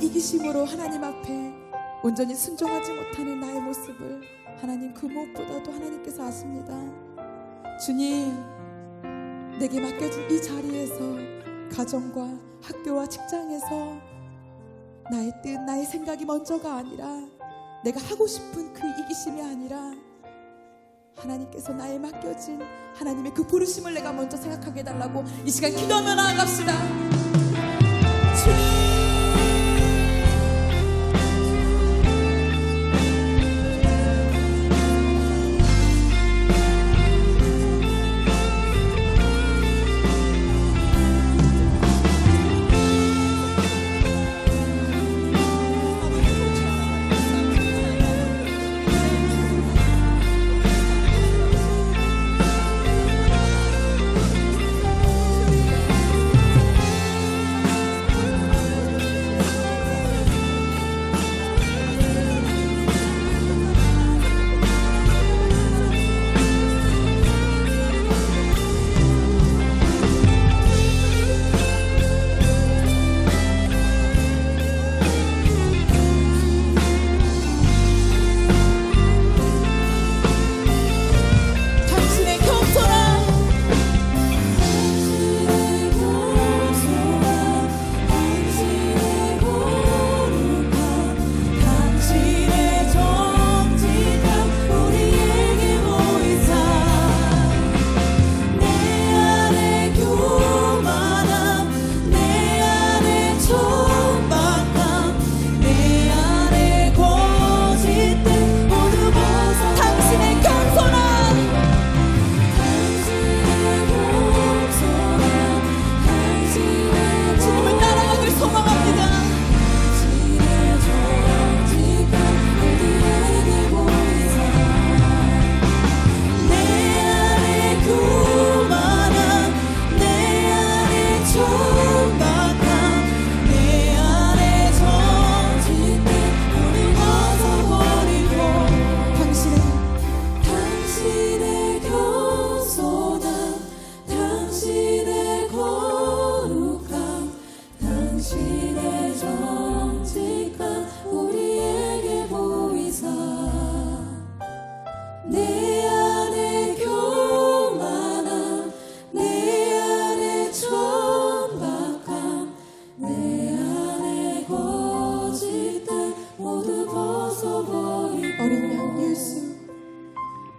이기심으로 하나님 앞에 온전히 순종하지 못하는 나의 모습을 하나님 그 무엇보다도 하나님께서 아십니다. 주님, 내게 맡겨진 이 자리에서 가정과 학교와 직장에서 나의 뜻, 나의 생각이 먼저가 아니라 내가 하고 싶은 그 이기심이 아니라 하나님께서 나에 맡겨진 하나님의 그 부르심을 내가 먼저 생각하게 해달라고 이 시간 기도하며 나아갑시다. 주님,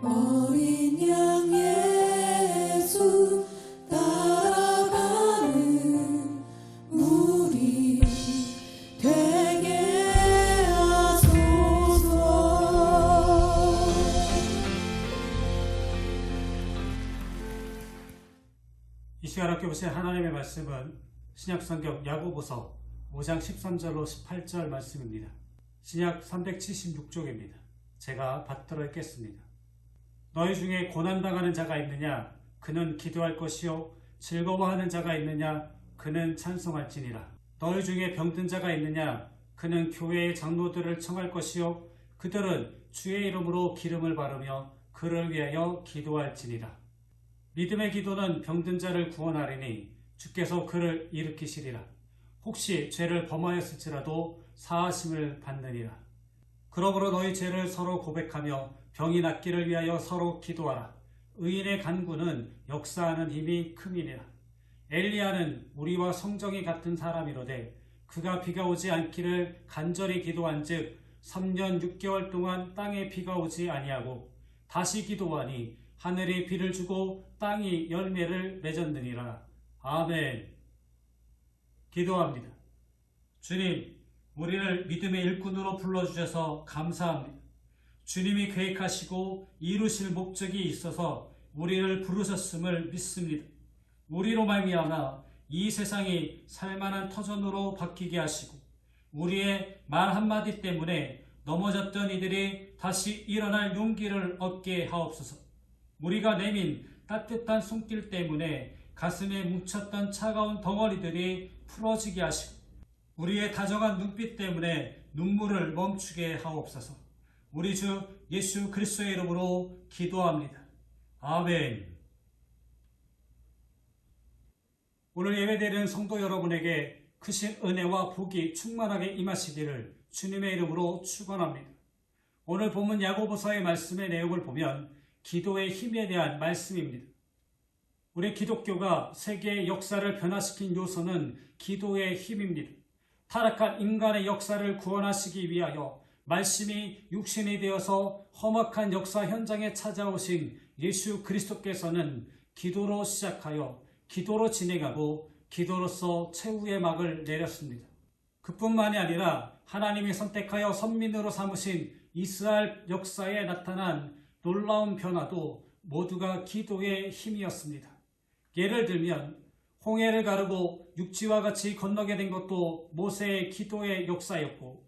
어린 양 예수 따라가는 우리 되게 하소서. 이 시간 함께 보실 하나님의 말씀은 신약성경 야고보서 5장 13절로 18절 말씀입니다. 신약 376쪽입니다. 제가 받들어 읽겠습니다. 너희 중에 고난당하는 자가 있느냐? 그는 기도할 것이요. 즐거워하는 자가 있느냐? 그는 찬송할지니라. 너희 중에 병든 자가 있느냐? 그는 교회의 장로들을 청할 것이요. 그들은 주의 이름으로 기름을 바르며 그를 위하여 기도할지니라. 믿음의 기도는 병든 자를 구원하리니 주께서 그를 일으키시리라. 혹시 죄를 범하였을지라도 사하심을 받느니라. 그러므로 너희 죄를 서로 고백하며 병이 낫기를 위하여 서로 기도하라. 의인의 간구는 역사하는 힘이 큼이니라. 엘리야는 우리와 성정이 같은 사람이로되 그가 비가 오지 않기를 간절히 기도한즉 3년 6개월 동안 땅에 비가 오지 아니하고 다시 기도하니 하늘이 비를 주고 땅이 열매를 맺었느니라. 아멘. 기도합니다. 주님, 우리를 믿음의 일꾼으로 불러주셔서 감사합니다. 주님이 계획하시고 이루실 목적이 있어서 우리를 부르셨음을 믿습니다. 우리로 말미암아 이 세상이 살만한 터전으로 바뀌게 하시고 우리의 말 한마디 때문에 넘어졌던 이들이 다시 일어날 용기를 얻게 하옵소서. 우리가 내민 따뜻한 손길 때문에 가슴에 뭉쳤던 차가운 덩어리들이 풀어지게 하시고 우리의 다정한 눈빛 때문에 눈물을 멈추게 하옵소서. 우리 주 예수 그리스도의 이름으로 기도합니다. 아멘. 오늘 예배드리는 성도 여러분에게 크신 은혜와 복이 충만하게 임하시기를 주님의 이름으로 축원합니다. 오늘 본문 야고보서의 말씀의 내용을 보면 기도의 힘에 대한 말씀입니다. 우리 기독교가 세계의 역사를 변화시킨 요소는 기도의 힘입니다. 타락한 인간의 역사를 구원하시기 위하여 말씀이 육신이 되어서 험악한 역사 현장에 찾아오신 예수 그리스도께서는 기도로 시작하여 기도로 진행하고 기도로서 최후의 막을 내렸습니다. 그뿐만이 아니라 하나님이 선택하여 선민으로 삼으신 이스라엘 역사에 나타난 놀라운 변화도 모두가 기도의 힘이었습니다. 예를 들면 홍해를 가르고 육지와 같이 건너게 된 것도 모세의 기도의 역사였고,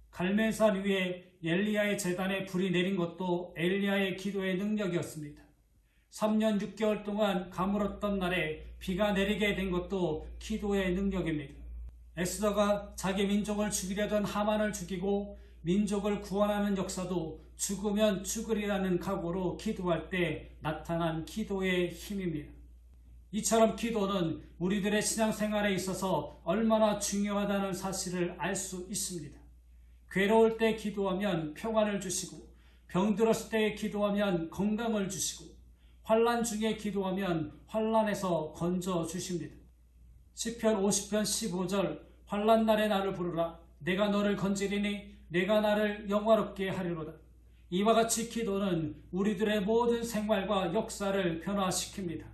갈멜산 위에 엘리야의 제단에 불이 내린 것도 엘리야의 기도의 능력이었습니다. 3년 6개월 동안 가물었던 날에 비가 내리게 된 것도 기도의 능력입니다. 에스더가 자기 민족을 죽이려던 하만을 죽이고 민족을 구원하는 역사도 죽으면 죽으리라는 각오로 기도할 때 나타난 기도의 힘입니다. 이처럼 기도는 우리들의 신앙생활에 있어서 얼마나 중요하다는 사실을 알 수 있습니다. 괴로울 때 기도하면 평안을 주시고, 병들었을 때 기도하면 건강을 주시고, 환난 중에 기도하면 환난에서 건져 주십니다. 시편 50편 15절 환난 날에 나를 부르라. 내가 너를 건지리니 내가 나를 영화롭게 하리로다. 이와 같이 기도는 우리들의 모든 생활과 역사를 변화시킵니다.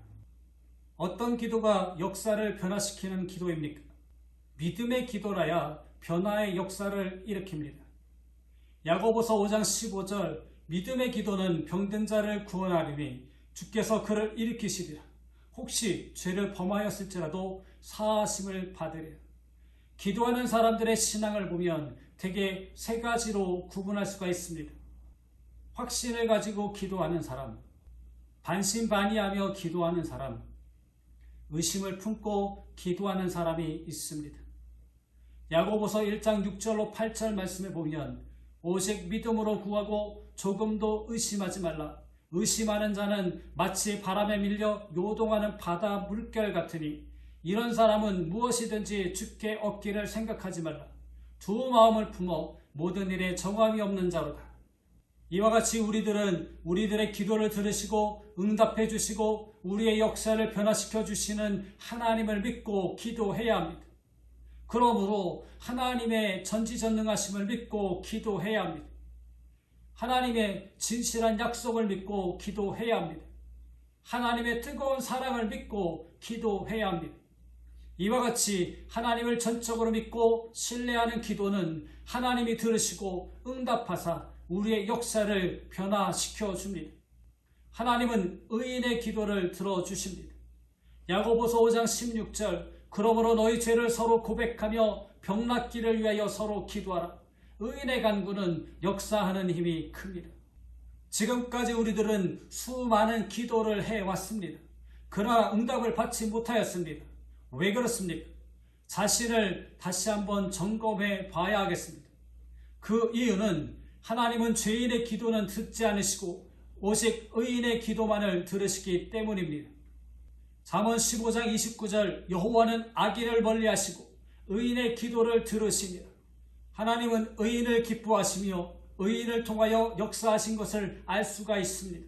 어떤 기도가 역사를 변화시키는 기도입니까? 믿음의 기도라야 변화의 역사를 일으킵니다. 야고보서 5장 15절 믿음의 기도는 병든 자를 구원하리니 주께서 그를 일으키시리라. 혹시 죄를 범하였을지라도 사하심을 받으리라. 기도하는 사람들의 신앙을 보면 대개 세 가지로 구분할 수가 있습니다. 확신을 가지고 기도하는 사람, 반신반의하며 기도하는 사람, 의심을 품고 기도하는 사람이 있습니다. 야고보서 1장 6절로 8절 말씀을 보면 오직 믿음으로 구하고 조금도 의심하지 말라. 의심하는 자는 마치 바람에 밀려 요동하는 바다 물결 같으니 이런 사람은 무엇이든지 주께 얻기를 생각하지 말라. 두 마음을 품어 모든 일에 정함이 없는 자로다. 이와 같이 우리들은 우리들의 기도를 들으시고 응답해 주시고 우리의 역사를 변화시켜 주시는 하나님을 믿고 기도해야 합니다. 그러므로 하나님의 전지전능하심을 믿고 기도해야 합니다. 하나님의 진실한 약속을 믿고 기도해야 합니다. 하나님의 뜨거운 사랑을 믿고 기도해야 합니다. 이와 같이 하나님을 전적으로 믿고 신뢰하는 기도는 하나님이 들으시고 응답하사 우리의 역사를 변화시켜 줍니다. 하나님은 의인의 기도를 들어주십니다. 야고보서 5장 16절 그러므로 너희 죄를 서로 고백하며 병낫기를 위하여 서로 기도하라. 의인의 간구는 역사하는 힘이 큽니다. 지금까지 우리들은 수많은 기도를 해왔습니다. 그러나 응답을 받지 못하였습니다. 왜 그렇습니까? 자신을 다시 한번 점검해 봐야 하겠습니다. 그 이유는 하나님은 죄인의 기도는 듣지 않으시고 오직 의인의 기도만을 들으시기 때문입니다. 잠언 15장 29절 여호와는 악인을 멀리하시고 의인의 기도를 들으시니라. 하나님은 의인을 기뻐하시며 의인을 통하여 역사하신 것을 알 수가 있습니다.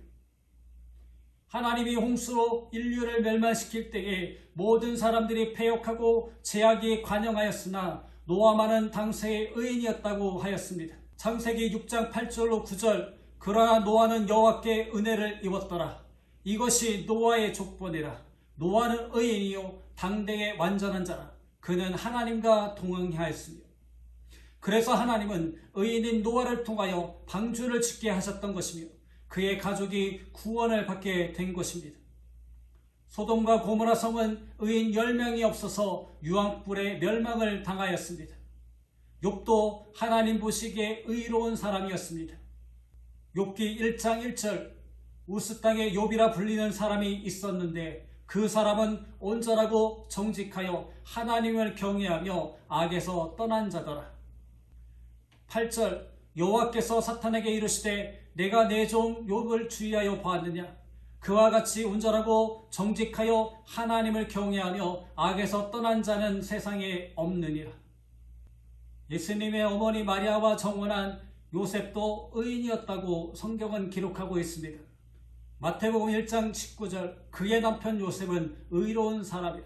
하나님이 홍수로 인류를 멸망시킬 때에 모든 사람들이 패역하고 죄악이 관영하였으나 노아만은 당시의 의인이었다고 하였습니다. 창세기 6장 8절로 9절 그러나 노아는 여호와께 은혜를 입었더라. 이것이 노아의 족보니라. 노아는 의인이요 당대의 완전한 자라. 그는 하나님과 동행하였으며 그래서 하나님은 의인인 노아를 통하여 방주를 짓게 하셨던 것이며 그의 가족이 구원을 받게 된 것입니다. 소돔과 고모라 성은 의인 10명이 없어서 유황불에 멸망을 당하였습니다. 욥도 하나님 보시기에 의로운 사람이었습니다. 욥기 1장 1절 우스 땅에 욥이라 불리는 사람이 있었는데 그 사람은 온전하고 정직하여 하나님을 경외하며 악에서 떠난 자더라. 8절 여호와께서 사탄에게 이르시되 내가 내 종 욥을 주의하여 보았느냐 그와 같이 온전하고 정직하여 하나님을 경외하며 악에서 떠난 자는 세상에 없느니라. 예수님의 어머니 마리아와 정혼한 요셉도 의인이었다고 성경은 기록하고 있습니다. 마태복음 1장 19절, 그의 남편 요셉은 의로운 사람이라.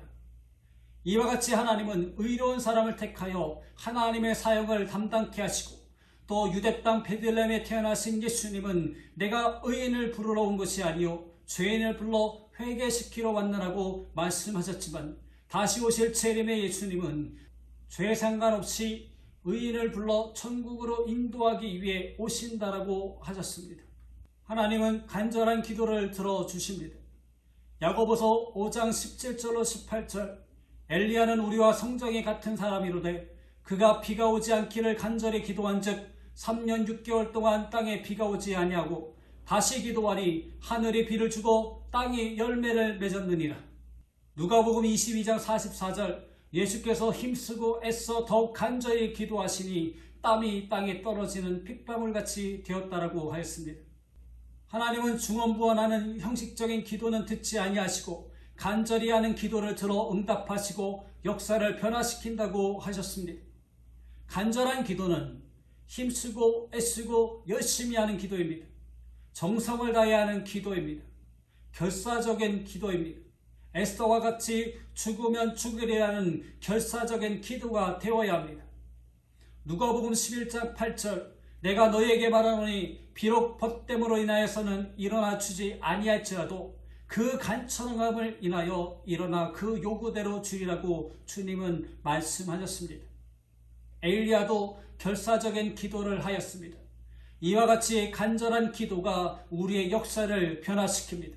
이와 같이 하나님은 의로운 사람을 택하여 하나님의 사역을 담당케 하시고, 또 유대 땅 베들레헴에 태어나신 예수님은 내가 의인을 부르러 온 것이 아니요 죄인을 불러 회개시키러 왔느라고 말씀하셨지만, 다시 오실 재림의 예수님은 죄 상관없이 의인을 불러 천국으로 인도하기 위해 오신다라고 하셨습니다. 하나님은 간절한 기도를 들어주십니다. 야고보서 5장 17절로 18절, 엘리야는 우리와 성정이 같은 사람이로되 그가 비가 오지 않기를 간절히 기도한 즉 3년 6개월 동안 땅에 비가 오지 아니하고 다시 기도하니 하늘이 비를 주고 땅이 열매를 맺었느니라. 누가복음 22장 44절, 예수께서 힘쓰고 애써 더욱 간절히 기도하시니 땀이 땅에 떨어지는 핏방울같이 되었다라고 하였습니다. 하나님은 중언부언하는 형식적인 기도는 듣지 아니하시고 간절히 하는 기도를 들어 응답하시고 역사를 변화시킨다고 하셨습니다. 간절한 기도는 힘쓰고 애쓰고 열심히 하는 기도입니다. 정성을 다해야 하는 기도입니다. 결사적인 기도입니다. 에스더와 같이 죽으면 죽으리라는 결사적인 기도가 되어야 합니다. 누가복음 11장 8절, 내가 너희에게 말하노니 비록 벗됨으로 인하여서는 일어나 주지 아니할지라도 그 간청함을 인하여 일어나 그 요구대로 주리라고 주님은 말씀하셨습니다. 엘리야도 결사적인 기도를 하였습니다. 이와 같이 간절한 기도가 우리의 역사를 변화시킵니다.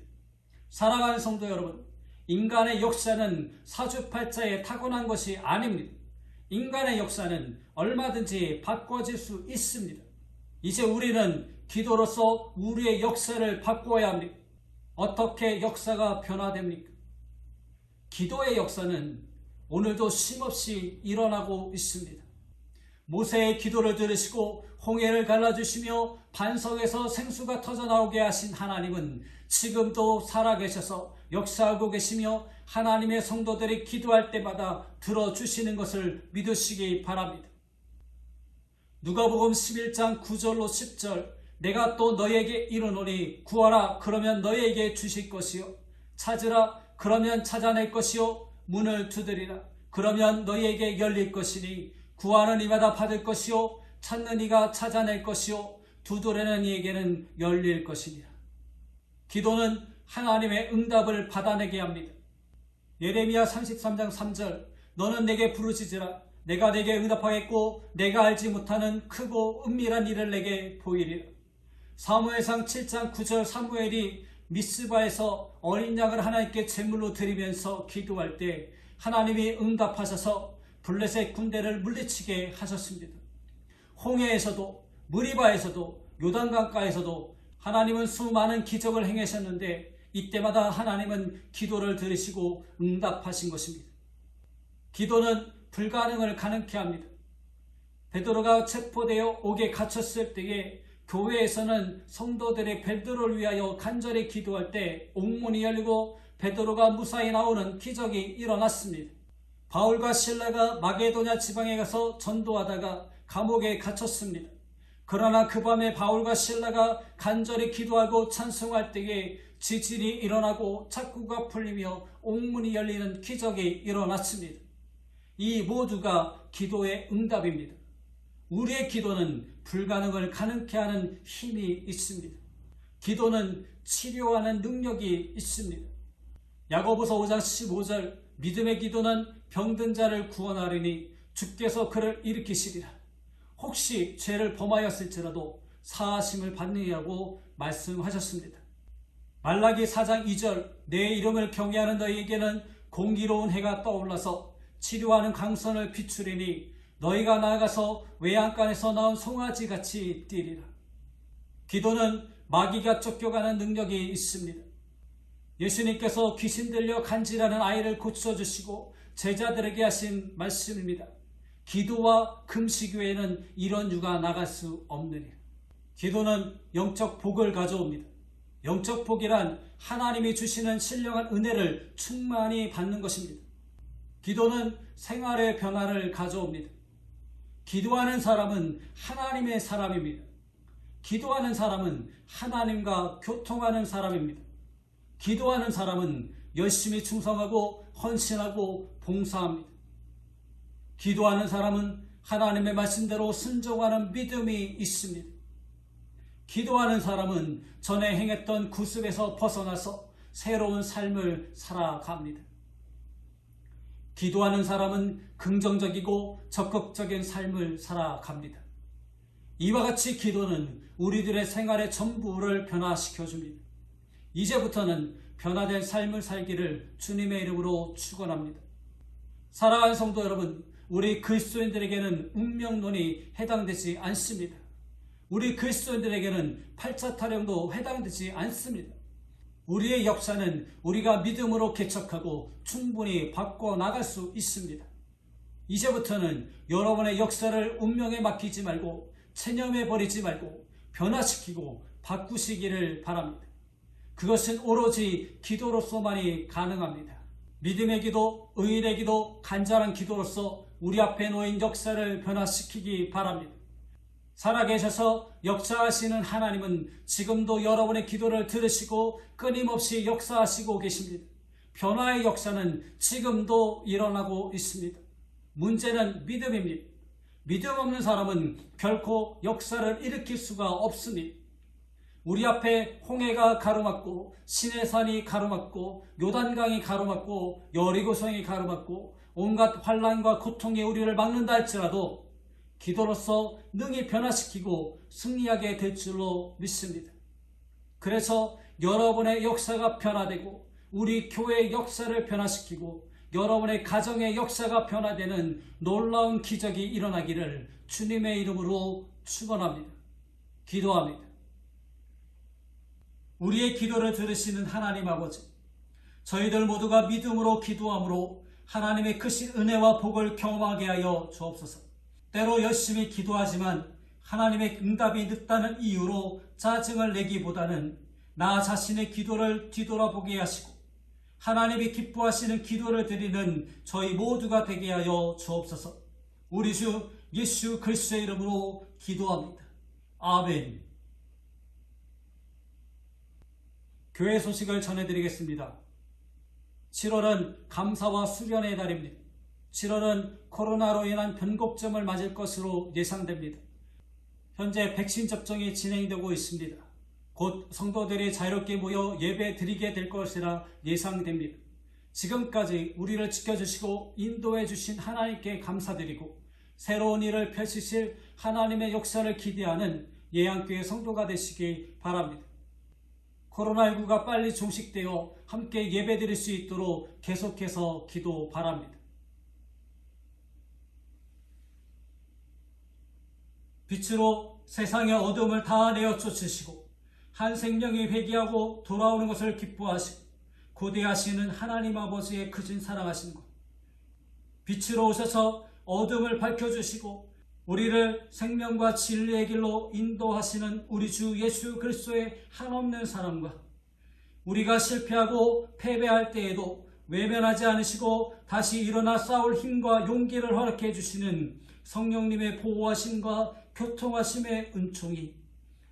사랑하는 성도 여러분, 인간의 역사는 사주팔자에 타고난 것이 아닙니다. 인간의 역사는 얼마든지 바꿔질 수 있습니다. 이제 우리는 기도로서 우리의 역사를 바꾸어야 합니다. 어떻게 역사가 변화됩니까? 기도의 역사는 오늘도 쉼없이 일어나고 있습니다. 모세의 기도를 들으시고 홍해를 갈라주시며 반석에서 생수가 터져나오게 하신 하나님은 지금도 살아계셔서 역사하고 계시며 하나님의 성도들이 기도할 때마다 들어주시는 것을 믿으시기 바랍니다. 누가복음 11장 9절로 10절, 내가 또 너희에게 이르노니 구하라 그러면 너희에게 주실 것이요 찾으라 그러면 찾아낼 것이요 문을 두드리라 그러면 너희에게 열릴 것이니 구하는 이마다 받을 것이요 찾는 이가 찾아낼 것이요 두드리는 이에게는 열릴 것이니라. 기도는 하나님의 응답을 받아내게 합니다. 예레미야 33장 3절, 너는 내게 부르짖으라 내가 내게 응답하겠고 내가 알지 못하는 크고 은밀한 일을 내게 보이리라. 사무엘상 7장 9절, 사무엘이 미스바에서 어린 양을 하나님께 제물로 드리면서 기도할 때 하나님이 응답하셔서 블레셋 군대를 물리치게 하셨습니다. 홍해에서도 무리바에서도 요단강가에서도 하나님은 수많은 기적을 행하셨는데 이때마다 하나님은 기도를 들으시고 응답하신 것입니다. 기도는 불가능을 가능케 합니다. 베드로가 체포되어 옥에 갇혔을 때에 교회에서는 성도들의 베드로를 위하여 간절히 기도할 때 옥문이 열리고 베드로가 무사히 나오는 기적이 일어났습니다. 바울과 실라가 마게도냐 지방에 가서 전도하다가 감옥에 갇혔습니다. 그러나 그 밤에 바울과 실라가 간절히 기도하고 찬송할 때에 지진이 일어나고 착구가 풀리며 옥문이 열리는 기적이 일어났습니다. 이 모두가 기도의 응답입니다. 우리의 기도는 불가능을 가능케 하는 힘이 있습니다. 기도는 치료하는 능력이 있습니다. 야고보서 5장 15절, 믿음의 기도는 병든 자를 구원하리니 주께서 그를 일으키시리라. 혹시 죄를 범하였을지라도 사하심을 받느냐고 말씀하셨습니다. 말라기 4장 2절, 내 이름을 경외하는 너희에게는 공의로운 해가 떠올라서 치료하는 강선을 비추리니 너희가 나아가서 외양간에서 나온 송아지같이 뛰리라. 기도는 마귀가 쫓겨가는 능력이 있습니다. 예수님께서 귀신 들려 간질하는 아이를 고쳐주시고 제자들에게 하신 말씀입니다. 기도와 금식 외에는 이런 유가 나갈 수 없느니라. 기도는 영적 복을 가져옵니다. 영적 복이란 하나님이 주시는 신령한 은혜를 충만히 받는 것입니다. 기도는 생활의 변화를 가져옵니다. 기도하는 사람은 하나님의 사람입니다. 기도하는 사람은 하나님과 교통하는 사람입니다. 기도하는 사람은 열심히 충성하고 헌신하고 봉사합니다. 기도하는 사람은 하나님의 말씀대로 순종하는 믿음이 있습니다. 기도하는 사람은 전에 행했던 구습에서 벗어나서 새로운 삶을 살아갑니다. 기도하는 사람은 긍정적이고 적극적인 삶을 살아갑니다. 이와 같이 기도는 우리들의 생활의 전부를 변화시켜줍니다. 이제부터는 변화된 삶을 살기를 주님의 이름으로 축원합니다. 사랑하는 성도 여러분, 우리 그리스도인들에게는 운명론이 해당되지 않습니다. 우리 그리스도인들에게는 8차 타령도 해당되지 않습니다. 우리의 역사는 우리가 믿음으로 개척하고 충분히 바꿔나갈 수 있습니다. 이제부터는 여러분의 역사를 운명에 맡기지 말고 체념해 버리지 말고 변화시키고 바꾸시기를 바랍니다. 그것은 오로지 기도로서만이 가능합니다. 믿음의 기도, 의인의 기도, 간절한 기도로서 우리 앞에 놓인 역사를 변화시키기 바랍니다. 살아계셔서 역사하시는 하나님은 지금도 여러분의 기도를 들으시고 끊임없이 역사하시고 계십니다. 변화의 역사는 지금도 일어나고 있습니다. 문제는 믿음입니다. 믿음 없는 사람은 결코 역사를 일으킬 수가 없습니다. 우리 앞에 홍해가 가로막고 시내산이 가로막고 요단강이 가로막고 여리고성이 가로막고 온갖 환난과 고통이 우리를 막는다 할지라도 기도로서 능히 변화시키고 승리하게 될 줄로 믿습니다. 그래서 여러분의 역사가 변화되고 우리 교회의 역사를 변화시키고 여러분의 가정의 역사가 변화되는 놀라운 기적이 일어나기를 주님의 이름으로 축원합니다. 기도합니다. 우리의 기도를 들으시는 하나님 아버지, 저희들 모두가 믿음으로 기도함으로 하나님의 크신 은혜와 복을 경험하게 하여 주옵소서. 때로 열심히 기도하지만 하나님의 응답이 늦다는 이유로 짜증을 내기보다는 나 자신의 기도를 뒤돌아보게 하시고 하나님이 기뻐하시는 기도를 드리는 저희 모두가 되게 하여 주옵소서. 우리 주 예수 그리스도의 이름으로 기도합니다. 아멘. 교회 소식을 전해드리겠습니다. 7월은 감사와 수련의 달입니다. 7월은 코로나로 인한 변곡점을 맞을 것으로 예상됩니다. 현재 백신 접종이 진행되고 있습니다. 곧 성도들이 자유롭게 모여 예배 드리게 될 것이라 예상됩니다. 지금까지 우리를 지켜주시고 인도해 주신 하나님께 감사드리고 새로운 일을 펼치실 하나님의 역사를 기대하는 예양교회 성도가 되시기 바랍니다. 코로나19가 빨리 종식되어 함께 예배 드릴 수 있도록 계속해서 기도 바랍니다. 빛으로 세상의 어둠을 다 내어 쫓으시고 한 생명이 회개하고 돌아오는 것을 기뻐하시고 고대하시는 하나님 아버지의 크신 사랑하신 것, 빛으로 오셔서 어둠을 밝혀주시고 우리를 생명과 진리의 길로 인도하시는 우리 주 예수 그리스도의 한없는 사랑과 우리가 실패하고 패배할 때에도 외면하지 않으시고 다시 일어나 싸울 힘과 용기를 허락해 주시는 성령님의 보호하심과 교통하심의 은총이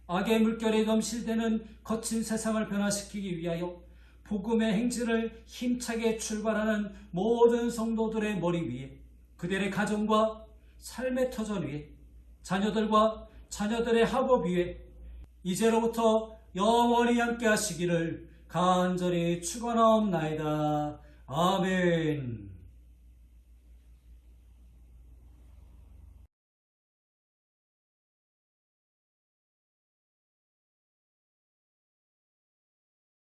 악의 물결에 넘실대는 거친 세상을 변화시키기 위하여 복음의 행진을 힘차게 출발하는 모든 성도들의 머리 위에, 그들의 가정과 삶의 터전 위에, 자녀들과 자녀들의 학업 위에 이제로부터 영원히 함께 하시기를 간절히 축원하옵나이다. 아멘.